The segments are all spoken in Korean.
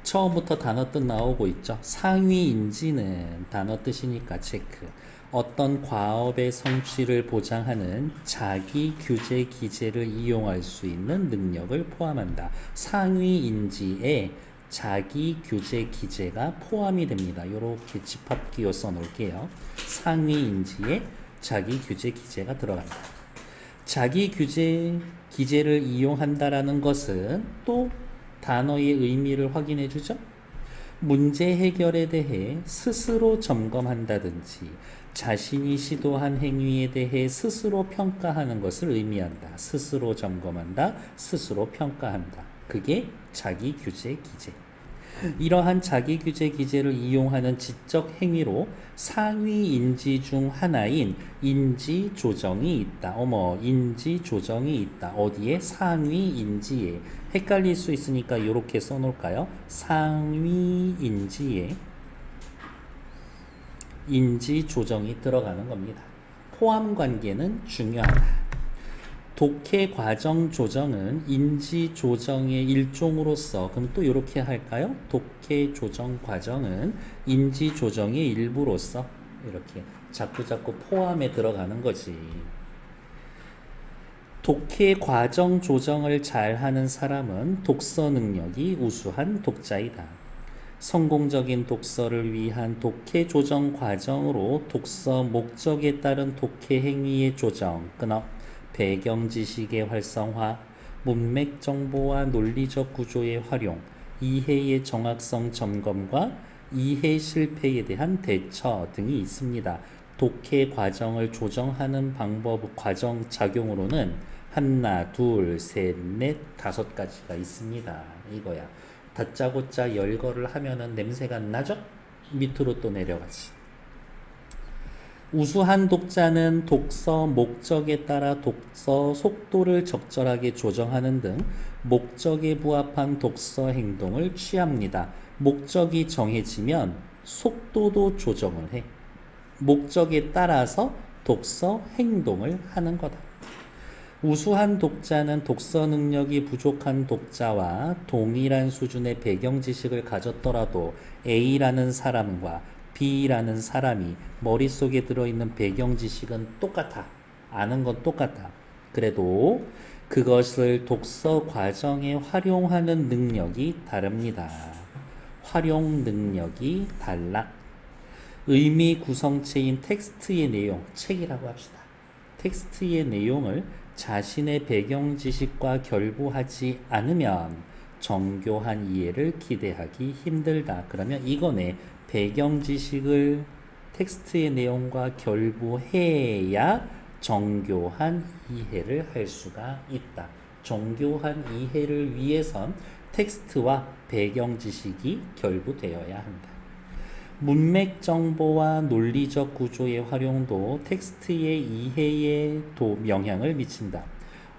처음부터 단어 뜻 나오고 있죠. 상위인지는 단어 뜻이니까 체크. 어떤 과업의 성취를 보장하는 자기 규제 기제를 이용할 수 있는 능력을 포함한다. 상위인지에 자기 규제 기제가 포함이 됩니다. 이렇게 집합기호 써놓을게요. 상위인지에 자기 규제 기제가 들어간다. 자기 규제 기제를 이용한다라는 것은 또 단어의 의미를 확인해 주죠. 문제 해결에 대해 스스로 점검한다든지 자신이 시도한 행위에 대해 스스로 평가하는 것을 의미한다. 스스로 점검한다. 스스로 평가한다. 그게 자기 규제 기제. 이러한 자기 규제 기제를 이용하는 지적 행위로 상위 인지 중 하나인 인지 조정이 있다. 인지 조정이 있다. 어디에? 상위 인지에. 헷갈릴 수 있으니까 이렇게 써놓을까요? 상위 인지에 인지 조정이 들어가는 겁니다. 포함 관계는 중요하다. 독해 과정 조정은 인지 조정의 일종으로서, 그럼 또 이렇게 할까요? 독해 조정 과정은 인지 조정의 일부로서, 이렇게 자꾸 포함에 들어가는 거지. 독해 과정 조정을 잘하는 사람은 독서 능력이 우수한 독자이다. 성공적인 독서를 위한 독해 조정 과정으로 독서 목적에 따른 독해 행위의 조정, 끊어 배경 지식의 활성화, 문맥 정보와 논리적 구조의 활용, 이해의 정확성 점검과 이해 실패에 대한 대처 등이 있습니다. 독해 과정을 조정하는 방법, 과정 작용으로는 하나, 둘, 셋, 넷, 다섯 가지가 있습니다. 이거야. 다짜고짜 열거를 하면은 냄새가 나죠? 밑으로 또 내려가지. 우수한 독자는 독서 목적에 따라 독서 속도를 적절하게 조정하는 등 목적에 부합한 독서 행동을 취합니다. 목적이 정해지면 속도도 조정을 해. 목적에 따라서 독서 행동을 하는 거다. 우수한 독자는 독서 능력이 부족한 독자와 동일한 수준의 배경 지식을 가졌더라도 A라는 사람과 B라는 사람이 머릿속에 들어있는 배경 지식은 똑같아. 아는 건 똑같아. 그래도 그것을 독서 과정에 활용하는 능력이 다릅니다. 활용 능력이 달라. 의미 구성체인 텍스트의 내용, 책이라고 합시다. 텍스트의 내용을 자신의 배경 지식과 결부하지 않으면 정교한 이해를 기대하기 힘들다. 그러면 이거네. 배경 지식을 텍스트의 내용과 결부해야 정교한 이해를 할 수가 있다. 정교한 이해를 위해선 tek스트와 배경 지식이 결부되어야 한다. 문맥 정보와 논리적 구조의 활용도 텍스트의 이해에 영향을 미친다.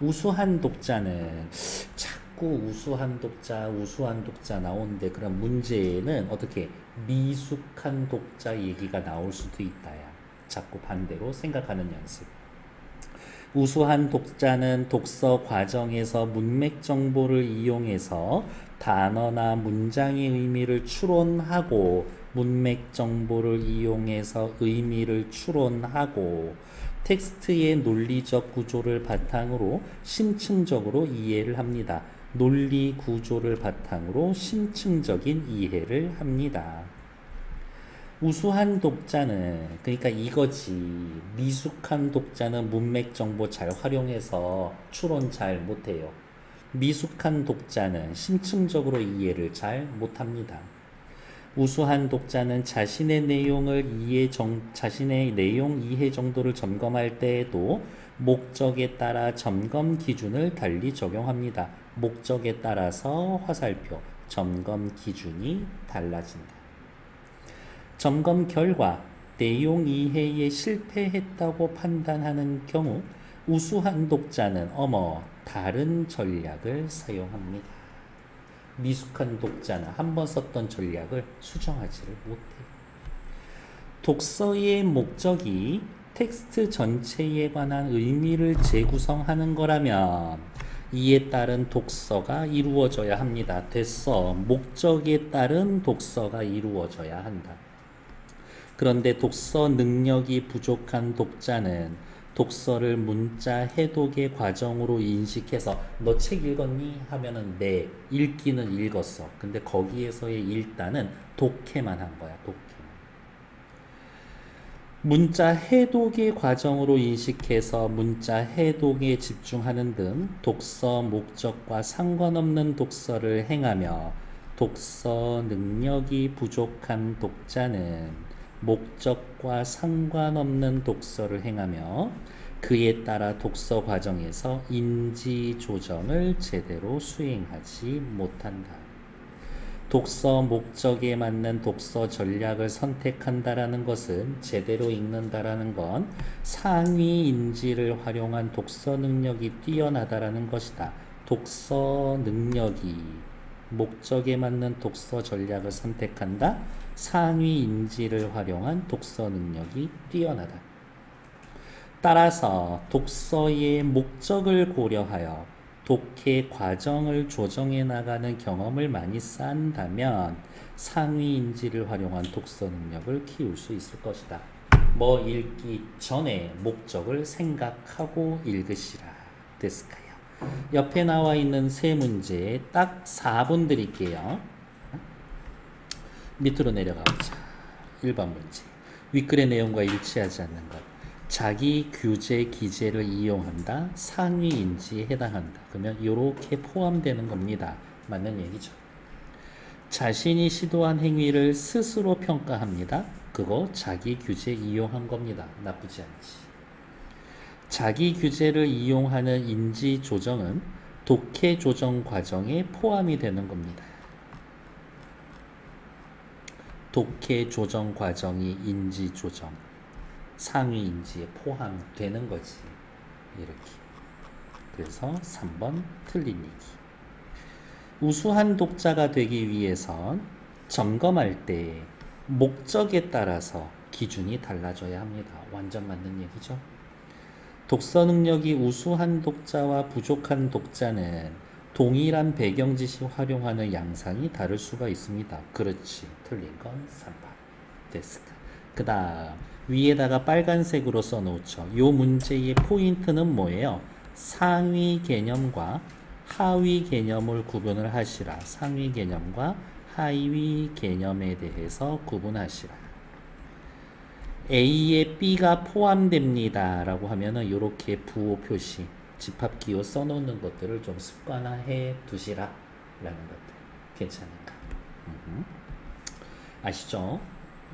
우수한 독자는 자꾸 우수한 독자 나오는데, 그런 문제는 어떻게 미숙한 독자 얘기가 나올 수도 있다야. 자꾸 반대로 생각하는 연습. 우수한 독자는 독서 과정에서 문맥 정보를 이용해서 단어나 문장의 의미를 추론하고, 문맥 정보를 이용해서 의미를 추론하고, 텍스트의 논리적 구조를 바탕으로 심층적으로 이해를 합니다. 논리 구조를 바탕으로 심층적인 이해를 합니다. 우수한 독자는, 그러니까 이거지. 미숙한 독자는 문맥 정보 잘 활용해서 추론 잘 못해요. 미숙한 독자는 심층적으로 이해를 잘 못합니다. 우수한 독자는 자신의 내용 이해 정도를 점검할 때에도 목적에 따라 점검 기준을 달리 적용합니다. 목적에 따라서 화살표, 점검 기준이 달라진다. 점검 결과 내용 이해에 실패했다고 판단하는 경우 우수한 독자는 다른 전략을 사용합니다. 미숙한 독자는 한번 썼던 전략을 수정하지를 못해요. 독서의 목적이 텍스트 전체에 관한 의미를 재구성하는 거라면 이에 따른 독서가 이루어져야 합니다. 됐어. 목적에 따른 독서가 이루어져야 한다. 그런데 독서 능력이 부족한 독자는 독서를 문자 해독의 과정으로 인식해서 너 책 읽었니? 하면은 네, 읽기는 읽었어. 근데 거기에서의 일단은 독해만 한 거야. 독해만. 문자 해독의 과정으로 인식해서 문자 해독에 집중하는 등 독서 목적과 상관없는 독서를 행하며 독서 능력이 부족한 독자는 목적과 상관없는 독서를 행하며 그에 따라 독서 과정에서 인지 조정을 제대로 수행하지 못한다. 독서 목적에 맞는 독서 전략을 선택한다라는 것은 제대로 읽는다라는 건 상위 인지를 활용한 독서 능력이 뛰어나다라는 것이다. 독서 능력이 목적에 맞는 독서 전략을 선택한다. 상위 인지를 활용한 독서 능력이 뛰어나다. 따라서 독서의 목적을 고려하여 독해 과정을 조정해 나가는 경험을 많이 쌓는다면 상위 인지를 활용한 독서 능력을 키울 수 있을 것이다. 뭐 읽기 전에 목적을 생각하고 읽으시라. 됐을까요? 옆에 나와 있는 세 문제에 딱 4분 드릴게요. 밑으로 내려가 보자. 1번 문제. 윗글의 내용과 일치하지 않는 것. 자기 규제 기재를 이용한다. 상위 인지에 해당한다. 그러면 이렇게 포함되는 겁니다. 맞는 얘기죠. 자신이 시도한 행위를 스스로 평가합니다. 그거 자기 규제 이용한 겁니다. 나쁘지 않지. 자기 규제를 이용하는 인지 조정은 독해 조정 과정에 포함이 되는 겁니다. 독해 조정 과정이 인지 조정, 상위 인지에 포함되는 거지. 이렇게. 그래서 3번 틀린 얘기. 우수한 독자가 되기 위해선 점검할 때 목적에 따라서 기준이 달라져야 합니다. 완전 맞는 얘기죠. 독서 능력이 우수한 독자와 부족한 독자는 동일한 배경 지식 활용하는 양상이 다를 수가 있습니다. 그렇지. 틀린 건 3번. 됐을까? 그 다음 위에다가 빨간색으로 써놓죠. 요 문제의 포인트는 뭐예요? 상위 개념과 하위 개념을 구분을 하시라. 상위 개념과 하위 개념에 대해서 구분하시라. A에 B가 포함됩니다 라고 하면은 요렇게 부호 표시, 집합기호 써놓는 것들을 좀 습관화해 두시라 라는 것들. 괜찮은가? 아시죠?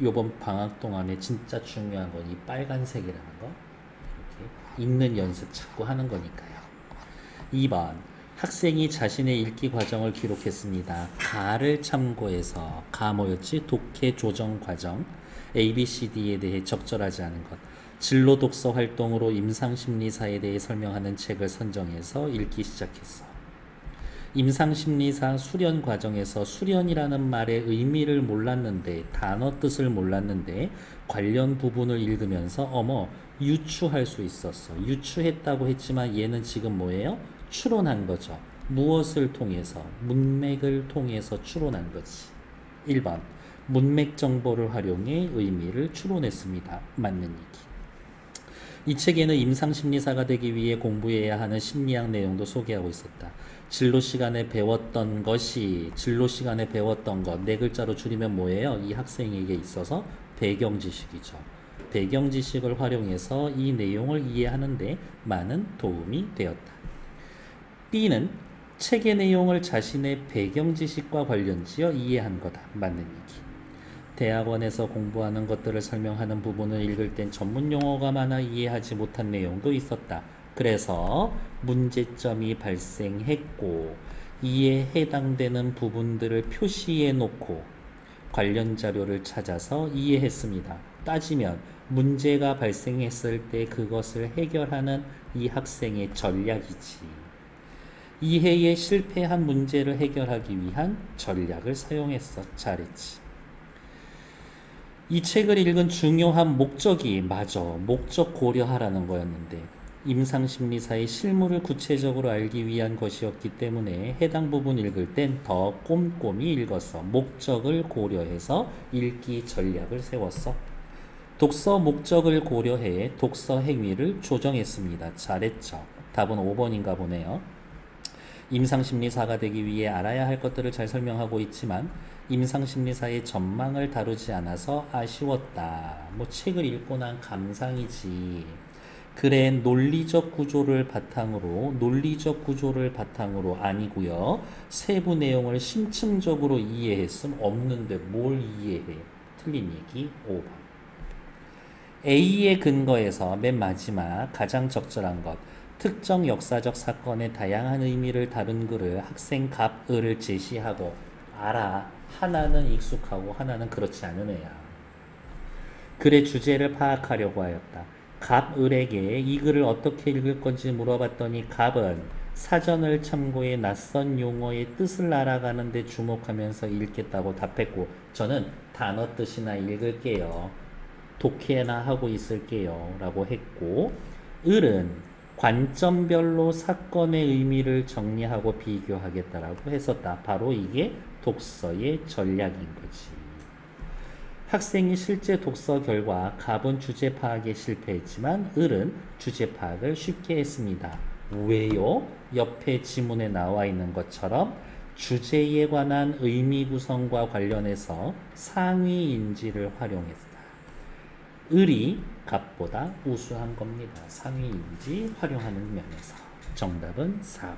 요번 방학 동안에 진짜 중요한 건 이 빨간색이라는 거. 이렇게 읽는 연습 자꾸 하는 거니까요. 2번. 학생이 자신의 읽기 과정을 기록했습니다. 가를 참고해서, 가 뭐였지? 독해 조정 과정. ABCD에 대해 적절하지 않은 것. 진로 독서 활동으로 임상심리사에 대해 설명하는 책을 선정해서 읽기 시작했어. 임상심리사 수련 과정에서 수련이라는 말의 의미를 몰랐는데, 단어 뜻을 몰랐는데 관련 부분을 읽으면서 어머 유추할 수 있었어. 유추했다고 했지만 얘는 지금 뭐예요? 추론한 거죠. 무엇을 통해서? 문맥을 통해서 추론한 거지. 1번 문맥 정보를 활용해 의미를 추론했습니다. 맞는 얘기. 이 책에는 임상심리사가 되기 위해 공부해야 하는 심리학 내용도 소개하고 있었다. 진로 시간에 배웠던 것이, 진로 시간에 배웠던 것, 네 글자로 줄이면 뭐예요? 이 학생에게 있어서 배경 지식이죠. 배경 지식을 활용해서 이 내용을 이해하는데 많은 도움이 되었다. B는 책의 내용을 자신의 배경 지식과 관련지어 이해한 거다. 맞는 얘기. 대학원에서 공부하는 것들을 설명하는 부분을 읽을 땐 전문 용어가 많아 이해하지 못한 내용도 있었다. 그래서 문제점이 발생했고 이에 해당되는 부분들을 표시해 놓고 관련 자료를 찾아서 이해했습니다. 따지면 문제가 발생했을 때 그것을 해결하는 이 학생의 전략이지. 이해에 실패한 문제를 해결하기 위한 전략을 사용했어. 잘했지. 이 책을 읽은 중요한 목적이, 맞아, 목적 고려하라는 거였는데 임상심리사의 실물을 구체적으로 알기 위한 것이었기 때문에 해당 부분 읽을 땐 더 꼼꼼히 읽었어. 목적을 고려해서 읽기 전략을 세웠어. 독서 목적을 고려해 독서 행위를 조정했습니다. 잘했죠. 답은 5번인가 보네요. 임상심리사가 되기 위해 알아야 할 것들을 잘 설명하고 있지만 임상심리사의 전망을 다루지 않아서 아쉬웠다. 뭐 책을 읽고 난 감상이지. 글의 논리적 구조를 바탕으로 아니고요. 세부 내용을 심층적으로 이해했음 없는데 뭘 이해해? 틀린 얘기 5번. A의 근거에서 맨 마지막 가장 적절한 것. 특정 역사적 사건의 다양한 의미를 다룬 글을 학생 갑을을 제시하고 알아. 하나는 익숙하고 하나는 그렇지 않은 애야. 글의 주제를 파악하려고 하였다. 갑을에게 이 글을 어떻게 읽을 건지 물어봤더니 갑은 사전을 참고해 낯선 용어의 뜻을 알아가는 데 주목하면서 읽겠다고 답했고 저는 단어 뜻이나 읽을게요. 독해나 하고 있을게요. 라고 했고 을은 관점별로 사건의 의미를 정리하고 비교하겠다라고 했었다. 바로 이게 독서의 전략인 거지. 학생이 실제 독서 결과 갑은 주제 파악에 실패했지만 을은 주제 파악을 쉽게 했습니다. 왜요? 옆에 지문에 나와 있는 것처럼 주제에 관한 의미 구성과 관련해서 상위 인지를 활용했다. 을이 갑보다 우수한 겁니다. 상위 인지 활용하는 면에서. 정답은 4번.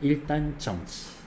일단 정치.